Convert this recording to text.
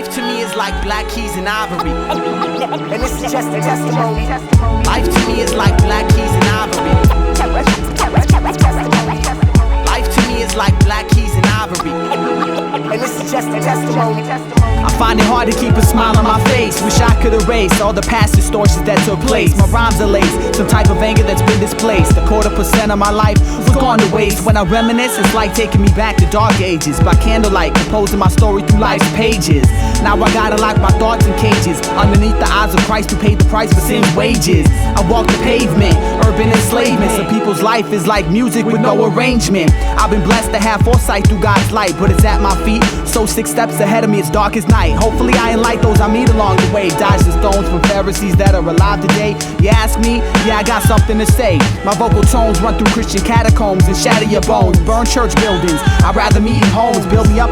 Life to me is like black keys and ivory. And this is just a testimony. Life to me is like black keys and ivory. Life to me is like black keys and ivory. And this is just a testimony. I find it hard to keep a smile on my face. Wish I could erase all the past distortions that took place. My rhymes are laced, some type of anger that's been displaced. A 1/4% of my life was gone to waste. When I reminisce, it's like taking me back to dark ages. By candlelight, composing my story through life's pages. Now I gotta lock my thoughts in cages, underneath the eyes of Christ who paid the price for sin's wages. I walk the pavement, urban enslavement. Some people's life is like music with no arrangement. I've been blessed to have foresight through God's light, but it's at my feet, so 6 steps ahead of me, it's dark as night. Hopefully I enlight those I meet along the way. Dodge the stones from Pharisees that are alive today. You ask me, yeah, I got something to say. My vocal tones run through Christian catacombs and shatter your bones. Burn church buildings, I'd rather meet in homes. Build me up